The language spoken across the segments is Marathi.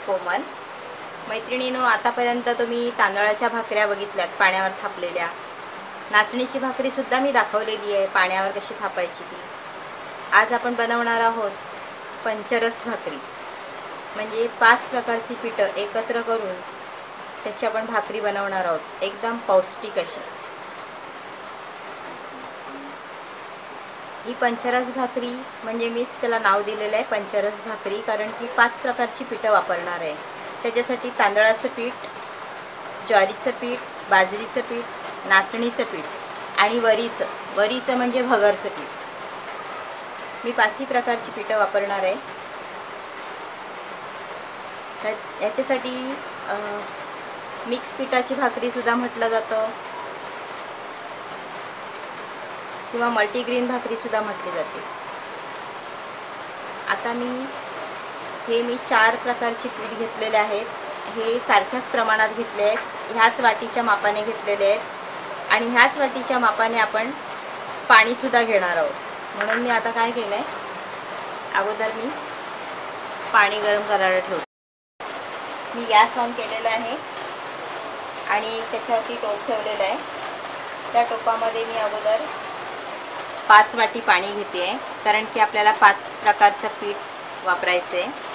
कोमल. मैत्रिणींनो, आतापर्यंत तुम्ही तांदळाच्या भाकऱ्या बघितल्यात पाण्यावर थापलेल्या. नाचणीची भाकरीसुद्धा मी दाखवलेली आहे पाण्यावर कशी थापायची ती. आज आपण बनवणार आहोत पंचरस भाकरी, म्हणजे 5 प्रकारची पिठं एकत्र करून त्याची आपण भाकरी बनवणार आहोत, एकदम पौष्टिक अशी. ही पंचरस भाकरी म्हणजे मीच त्याला नाव दिलेलं आहे पंचरस भाकरी, कारण की 5 प्रकारची पिठं वापरणार आहे. त्याच्यासाठी तांदळाचं पीठ, ज्वारीचं पीठ, बाजरीचं पीठ, नाचणीचं पीठ आणि वरीचं म्हणजे भगरचं पीठ. मी 5ही प्रकारची पिठं वापरणार आहे. तर याच्यासाठी मिक्स पिठाची भाकरीसुद्धा म्हटलं जातं किंवा मल्टीग्रेन भाकरीसुद्धा म्हटली जाते. आता मी 4 प्रकारचे पीठ घेतलेले आहेत. हे सारख्याच प्रमाणात घेतले आहेत, ह्याच वाटीच्या मापाने घेतलेले आहेत आणि ह्याच वाटीच्या मापाने आपण पाणीसुद्धा घेणार आहोत. म्हणून मी आता काय केलं आहे, अगोदर मी पाणी गरम करायला ठेवतो. मी गॅस ऑन केलेला आहे आणि त्याच्यावरती टोप ठेवलेला आहे. त्या टोपामध्ये मी अगोदर 5 वाटी पाणी घेते आहे, कारण की आपल्याला 5 प्रकारचं पीठ वापरायचं आहे.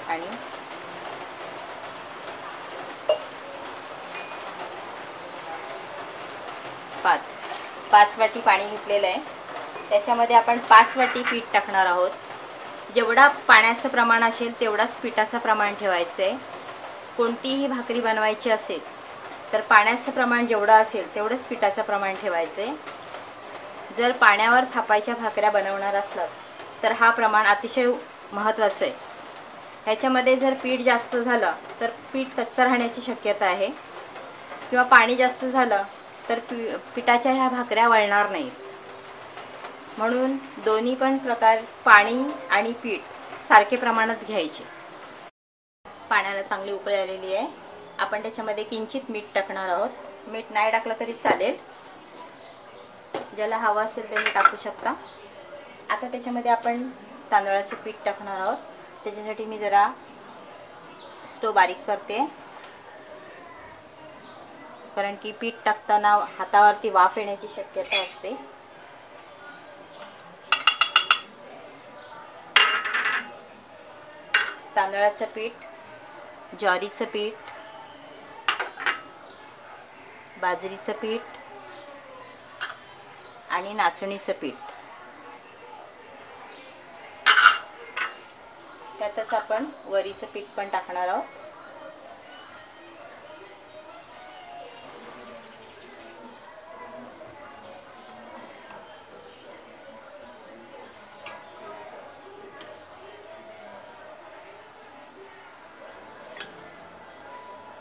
आणि 5 वाटी पाणी घेतलेलं आहे. त्याच्यामध्ये आपण 5 वाटी पीठ टाकणार आहोत. जेवढा पाण्याचं प्रमाण असेल तेवढाच पिठाचं प्रमाण ठेवायचं आहे. कोणतीही भाकरी बनवायची असेल तर पाण्याचं प्रमाण जेवढं असेल तेवढंच पिठाचं प्रमाण ठेवायचं आहे. जर पाण्यावर थापायच्या भाकऱ्या बनवणार असलात तर हा प्रमाण अतिशय महत्त्वाचं आहे. ह्याच्यामध्ये जर पीठ जास्त झालं तर पीठ कच्चं राहण्याची शक्यता आहे किंवा पाणी जास्त झालं तर पिठाच्या ह्या भाकऱ्या वळणार नाहीत. म्हणून दोन्ही पण प्रकार पाणी आणि पीठ सारखे प्रमाणात घ्यायचे. पाण्याला चांगली उकळी आलेली आहे. आपण त्याच्यामध्ये किंचित मीठ टाकणार आहोत. मीठ नाही टाकलं तरी चालेल, ज्याला हवं असेल त्यांनी टाकू शकता. आता त्याच्यामध्ये आपण तांदळाचं पीठ टाकणार आहोत. त्याच्यासाठी मी जरा स्टोव बारीक करते, कारण की पीठ टाकताना हातावरती वाफ येण्याची शक्यता असते. तांदळाचं पीठ, ज्वारीचं पीठ, बाजरीचं पीठ आणि नाचणीचं पीठ, त्यातच आपण वरीचं पीठ पण टाकणार आहोत.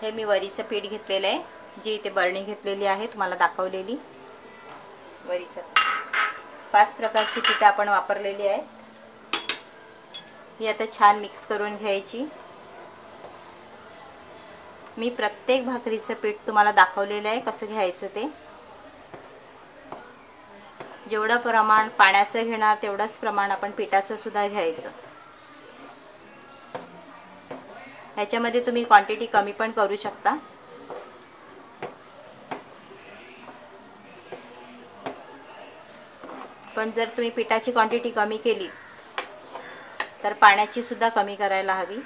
हे मी वरीचं पीठ घेतलेलं आहे, जी इथे बरणी घेतलेली आहे तुम्हाला दाखवलेली. वरीचं 5 प्रकारची पिठं आपण वापरलेली आहेत. ही आता छान मिक्स करून घ्यायची. मी प्रत्येक भाकरीचं पीठ तुम्हाला दाखवलेलं आहे कसं घ्यायचं ते. जेवढं प्रमाण पाण्याचं घेणार तेवढंच प्रमाण आपण पिठाचं सुद्धा घ्यायचं. ह्याच्यामध्ये तुम्ही क्वांटिटी कमी पण करू शकता. पण जर तुम्ही पिठाची क्वांटिटी कमी केली तर पाण्याची सुद्धा कमी करायला हवी.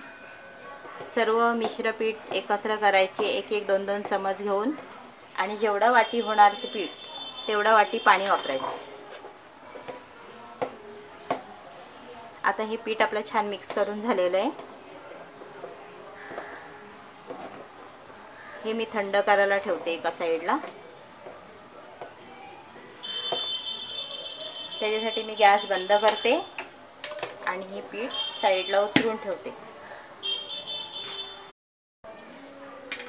सर्व मिश्र पीठ एकत्र करायचे, 1-1, 2-2 चमच घेऊन, आणि जेवढा वाटी होणार ते पीठ तेवढा वाटी पाणी वापरायचं. आता हे पीठ आपलं छान मिक्स करून झालेलं आहे. हे मी थंड करायला ठेवते एका साईडला. त्याच्यासाठी मी गॅस बंद करते आणि हे पीठ साईडला उतरून ठेवते.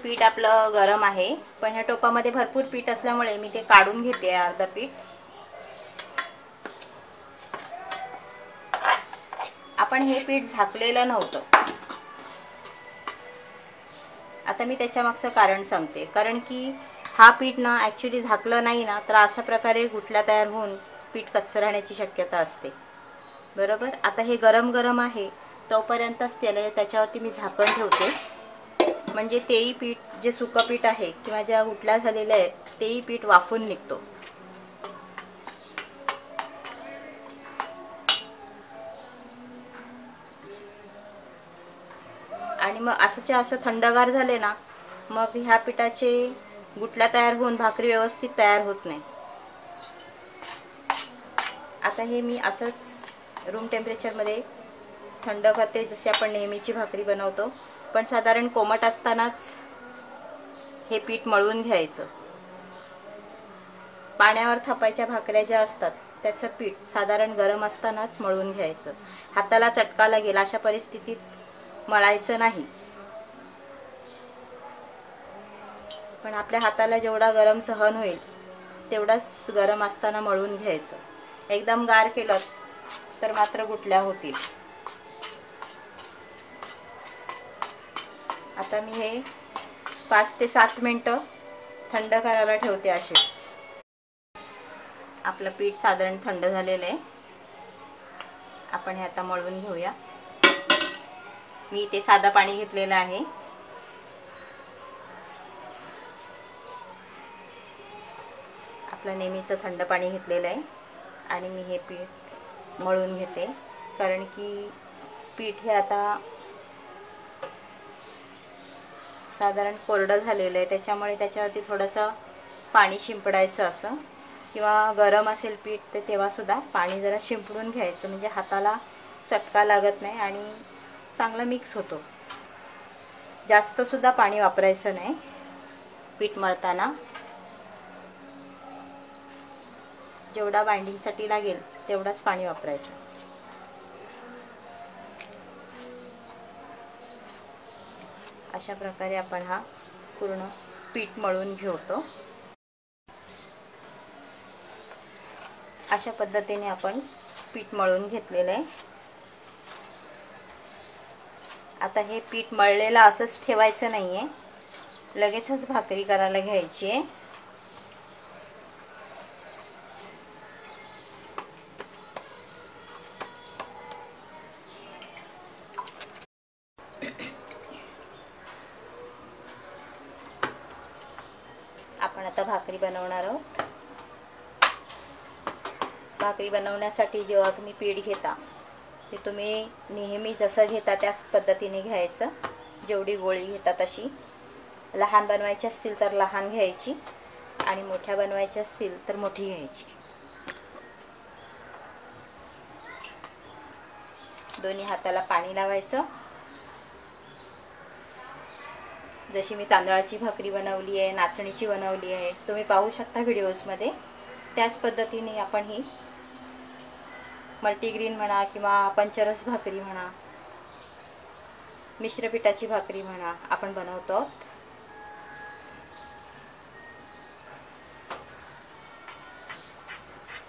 पीठ आपलं गरम आहे, पण ह्या टोपामध्ये भरपूर पीठ असल्यामुळे मी ते काढून घेते अर्ध पीठ. आपण हे पीठ झाकलेलं नव्हतं. आता मी त्याच्या मागचं कारण सांगते. कारण की हा पीठ ना ॲक्च्युली झाकलं नाही ना तर अशा प्रकारे गुठल्या तयार होऊन पीठ कच्चं राहण्याची शक्यता असते. बरोबर. आता हे गरम गरम आहे तोपर्यंतच त्याच्यावरती मी झाकण ठेवते. म्हणजे तेही पीठ जे सुकं पीठ आहे किंवा ज्या गुठल्या झालेल्या आहेत तेही पीठ वाफून निघतो. आणि मग असंच्या असं थंडगार झाले ना मग ह्या पिठाचे गुठल्या तयार होऊन भाकरी व्यवस्थित तयार होत नाही. आता हे मी असंच रूम टेम्परेचरमध्ये थंड करते जशी आपण नेहमीची भाकरी बनवतो. पण साधारण कोमट असतानाच हे पीठ मळून घ्यायचं. पाण्यावर थापायच्या भाकऱ्या ज्या असतात त्याचं पीठ साधारण गरम असतानाच मळून घ्यायचं. हाताला चटका लागेल अशा परिस्थितीत मळायचं नाही. पण आपल्या हाताला जेवढा गरम सहन होईल तेवढाच गरम असताना मळून घ्यायचं. एकदम गार केलं तर मात्र गुठल्या होतील. आता मी हे 5 ते 7 मिनिटं थंड करायला ठेवते असेच. आपलं पीठ साधारण थंड झालेलं आहे. आपण हे आता मळून घेऊया. मी इथे साधं पाणी घेतलेलं आहे. आपलं नेहमीचं थंड पाणी घेतलेलं आहे आणि मी हे पीठ मळून घेते. कारण की पीठ हे आता साधारण कोरडं झालेलं आहे त्याच्यामुळे त्याच्यावरती थोडंसं पाणी शिंपडायचं असं, किंवा गरम असेल पीठ तर तेव्हासुद्धा पाणी जरा शिंपडून घ्यायचं म्हणजे हाताला चटका लागत नाही आणि चांगला मिक्स होतो. जास्तसुद्धा पाणी वापरायचं नाही पीठ मळताना. जेवढा बाइंडिंगसाठी लागेल तेवढाच पाणी वापरायचं. अशा प्रकारे आपण हा पूर्ण पीठ मळून घेतो. अशा पद्धतीने आपण पीठ मळून घेतलेलं आहे. आता हे पीठ मळलेलं असंच ठेवायचं नाही आहे, लगेचच भाकरी करायला घ्यायची आहे. आपण आता भाकरी बनवणार आहोत. भाकरी बनवण्यासाठी जेव्हा तुम्ही पीठ घेता ते तुम्ही नेहमी जसं घेता त्याच पद्धतीने घ्यायचं. जेवढी गोळी घेता तशी. लहान बनवायची असतील तर लहान घ्यायची आणि मोठ्या बनवायच्या असतील तर मोठी घ्यायची. दोन्ही हाताला पाणी लावायचं. जशी मी तांदळाची भाकरी बनवली आहे, नाचणीची बनवली आहे, तुम्ही पाहू शकता व्हिडिओजमध्ये. त्याच पद्धतीने आपण ही मल्टीग्रेन म्हणा किंवा पंचरस भाकरी म्हणा, मिश्रपिठाची भाकरी म्हणा आपण बनवतो.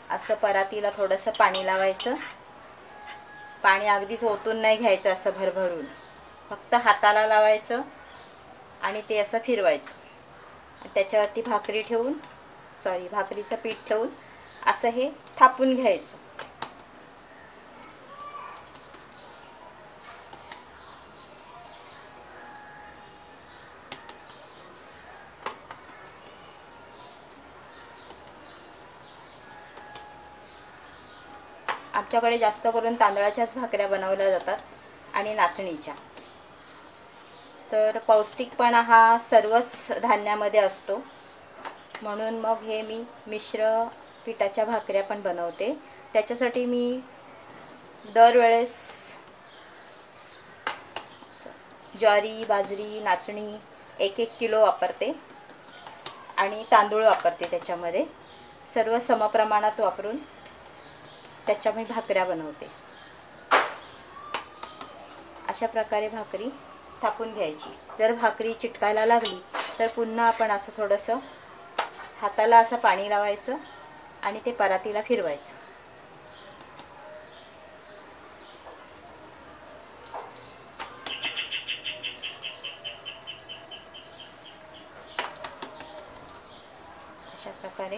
असं परातीला थोडंसं पाणी लावायचं. पाणी अगदीच ओतून नाही घ्यायचं असं भरभरून, फक्त हाताला लावायचं आणि ते असं फिरवायचं. त्याच्यावरती भाकरीचं पीठ ठेवून असं हे थापून घ्यायचं. आमच्याकडे जास्त करून तांदळाच्याच भाकऱ्या बनवल्या जातात आणि नाचणीच्या. तर पौष्टिकपणा हा सर्वच धान्यामध्ये असतो, म्हणून मग हे मी मिश्र पिठाच्या भाकऱ्या पण बनवते. त्याच्यासाठी मी दरवेळेस ज्वारी, बाजरी, नाचणी 1-1 किलो वापरते आणि तांदूळ वापरते. त्याच्यामध्ये सर्व समप्रमाणात वापरून त्याच्या मी भाकऱ्या बनवते. अशा प्रकारे भाकरी थापून घ्यायची. जर भाकरी चिटकायला लागली तर पुन्हा आपण असं थोडंसं हाताला असं पाणी लावायचं आणि ते परातीला फिरवायचं. प्रकारे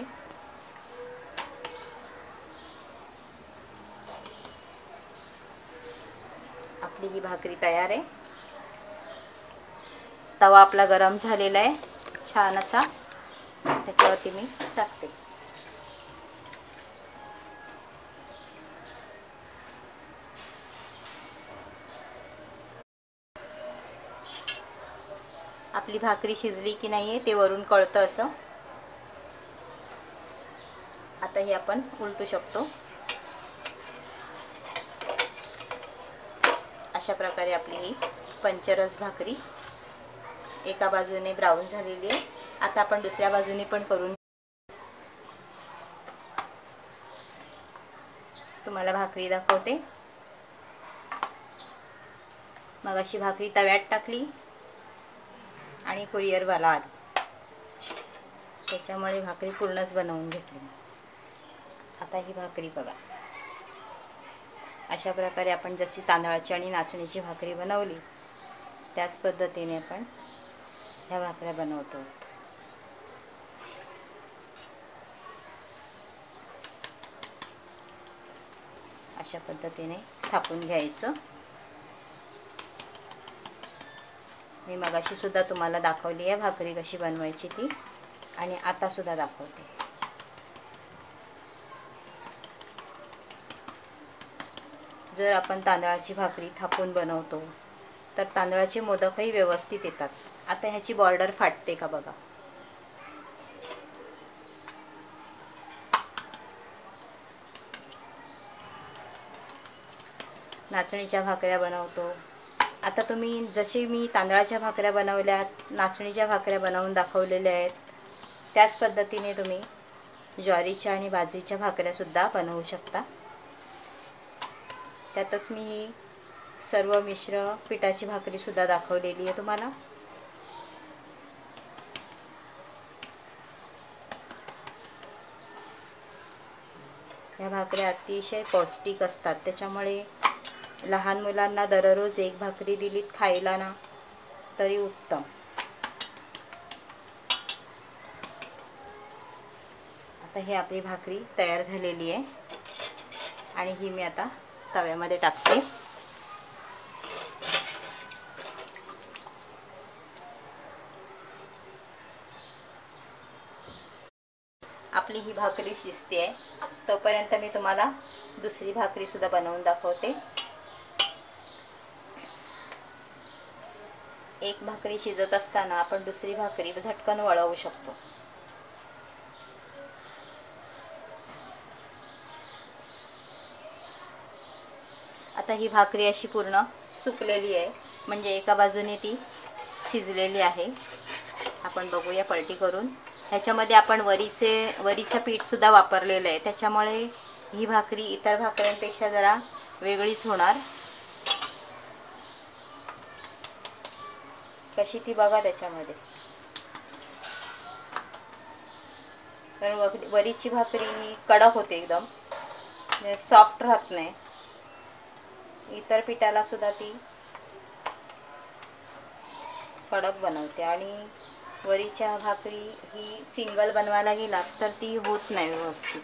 आपली ही भाकरी तयार आहे. तवा आपला गरम झालेला आहे छान असा. त्याच्यावरती मी टाकते. आपली भाकरी शिजली की नाहीये ते वरून कळतं असं. आता हे आपण उलटू शकतो. अशा प्रकारे आपली ही पंचरस भाकरी एका बाजूने ब्राऊन झालेली आहे. आता आपण दुसऱ्या बाजूने पण करून तुम्हाला भाकरी दाखवते. मग अशी भाकरी तव्यात टाकली आणि कुरिअरवाला आला, त्याच्यामुळे भाकरी पूर्णच बनवून घेतली. आता ही भाकरी बघा, अशा प्रकारे आपण जशी तांदळाची आणि नाचणीची भाकरी बनवली त्याच पद्धतीने आपण ह्या भाकऱ्या बनवतो. अशा पद्धतीने थापून घ्यायचं. मी मगाशी सुद्धा तुम्हाला दाखवली आहे भाकरी कशी बनवायची ती, आणि आता सुद्धा दाखवते. जर आपण तांदळाची भाकरी थापून बनवतो तर तांदळाचे मोदकही व्यवस्थित येतात. आता ह्याची बॉर्डर फाटते का बघा. नाचणीच्या भाकऱ्या बनवतो. आता तुम्ही जशी मी तांदळाच्या भाकऱ्या बनवल्यात, नाचणीच्या भाकऱ्या बनवून दाखवलेल्या आहेत, त्याच पद्धतीने तुम्ही ज्वारीच्या आणि बाजरीच्या भाकऱ्यासुद्धा बनवू शकता. त्यातच मी ही सर्व मिश्र पिठाची भाकरीसुद्धा दाखवलेली आहे तुम्हाला. ह्या भाकऱ्या अतिशय पौष्टिक असतात, त्याच्यामुळे लहान मुलांना दररोज एक भाकरी दिलीत खायला ना तरी उत्तम. आता ही आपली भाकरी तयार झालेली आहे आणि ही मी आता तव्यामध्ये टाकते. आपली ही भाकरी शिजते आहे, तोपर्यंत मी तुम्हाला दुसरी भाकरी सुद्धा बनवून दाखवते. एक भाकरी शिजत असताना आपण दुसरी भाकरी झटकन वळवू शकतो. आता ही भाकरी अशी पूर्ण सुकलेली आहे, म्हणजे एका बाजूने ती शिजलेली आहे. आपण बघूया पलटी करून. ह्याच्यामध्ये आपण वरीचं पीठ सुद्धा वापरलेलं आहे, त्याच्यामुळे ही भाकरी इतर भाकऱ्यांपेक्षा जरा वेगळीच होणार. कशी ती बघा त्याच्यामध्ये. तर वरीची भाकरी ही कडक होते, एकदम सॉफ्ट राहत नाही. इतर पिठाला सुद्धा ती कडक बनवते, आणि वरीच्या भाकरी ही सिंगल बनवायला गेलात तर ती होत नाही व्यवस्थित.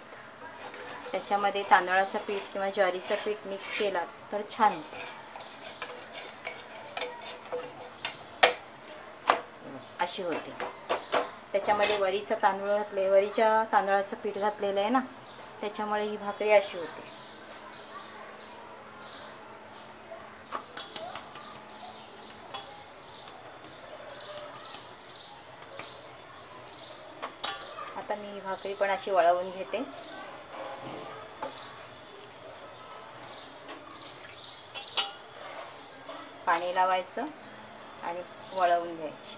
त्याच्यामध्ये तांदळाचं पीठ किंवा ज्वारीचं पीठ मिक्स केलात तर छान होते. अशी होते. त्याच्यामध्ये वरीचं तांदूळ घातले, वरीच्या तांदळाचं पीठ घातलेलं आहे ना, त्याच्यामुळे ही भाकरी अशी होते. आता मी ही भाकरी पण अशी वळवून घेते. पाणी लावायचं आणि वळवून घ्यायची.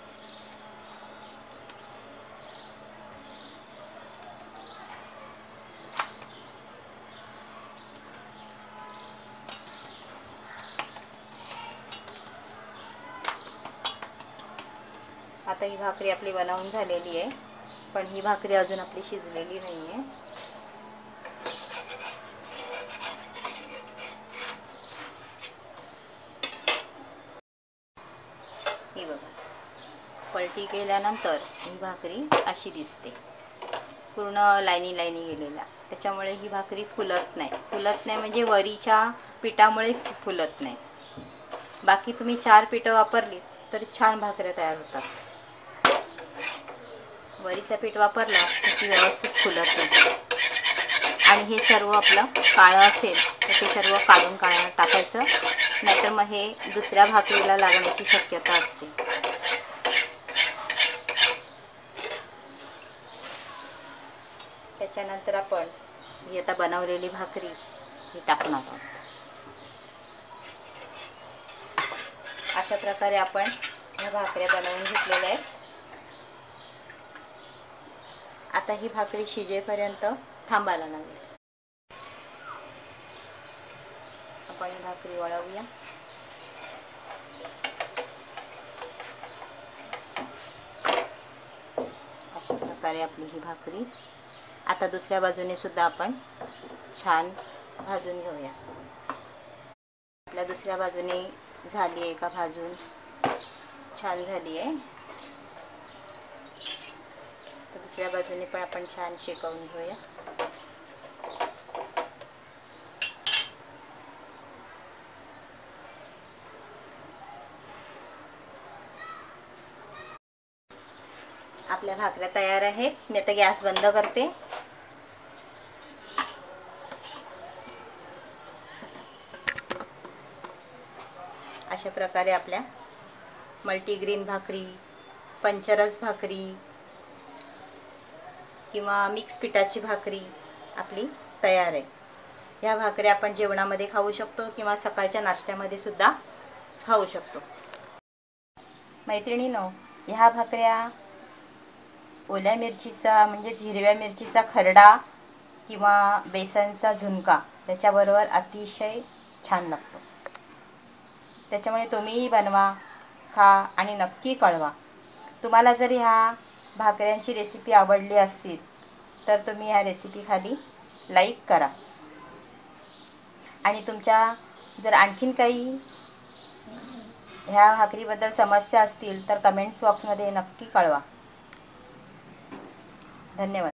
आता ही भाकरी आपली बनवून झालेली आहे, पण ही भाकरी अजून आपली शिजलेली नाही आहे. ही बघा, पलटी केल्यानंतर ही भाकरी अशी दिसते. पूर्ण लाईनी लाईनी गेलेल्या, त्याच्यामुळे ही भाकरी फुलत नाही म्हणजे वरीच्या पिठामुळे फुलत नाही. बाकी तुम्ही 4 पिठं वापरली तर छान भाकऱ्या तयार होतात. वरीचं पीठ वापरलं तर ती व्यवस्थित फुलत नाही. आणि हे सर्व आपलं काळं असेल तर ते सर्व काढून टाकायचं, नाहीतर मग हे दुसऱ्या भाकरीला लागण्याची शक्यता असते. त्याच्यानंतर आपण ही आता बनवलेली भाकरी ही टाकणार आहोत. अशा प्रकारे आपण ह्या भाकऱ्या बनवून घेतलेल्या आहेत. आता ही भाकरी शिजेपर्यंत थांबायला लागेल. आपण ही भाकरी वळवूया. अशा प्रकारे आपली ही भाकरी आता दुसऱ्या बाजूने सुद्धा आपण छान भाजून घेऊया. आपल्या दुसऱ्या बाजूने झाली आहे का भाजून, छान झाली आहे. तर दुसऱ्या बाजूने पण आपण छान शेकवून घेऊया. आपल्या भाकऱ्या तयार आहेत. मी आता गॅस बंद करते. अशा प्रकारे आपल्या मल्टीग्रेन भाकरी, पंचरस भाकरी किंवा मिक्स पिठाची भाकरी आपली तयार आहे. ह्या भाकऱ्या आपण जेवणामध्ये खाऊ शकतो किंवा सकाळच्या नाश्त्यामध्ये सुद्धा खाऊ शकतो. मैत्रिणींनो, ह्या भाकऱ्या ओल्या मिरचीचा म्हणजेच हिरव्या मिरचीचा खरडा किंवा बेसनचा झुणका त्याच्याबरोबर अतिशय छान लागतो. त्याच्यामुळे तुम्हीही बनवा, खा आणि नक्की कळवा. तुम्हाला जर ह्या भाकऱ्यांची रेसिपी आवडली असतील तर तुम्ही ह्या रेसिपी खाली लाईक करा. आणि तुमच्या जर आणखीन काही ह्या भाकरीबद्दल समस्या असतील तर कमेंट्स बॉक्समध्ये नक्की कळवा. धन्यवाद.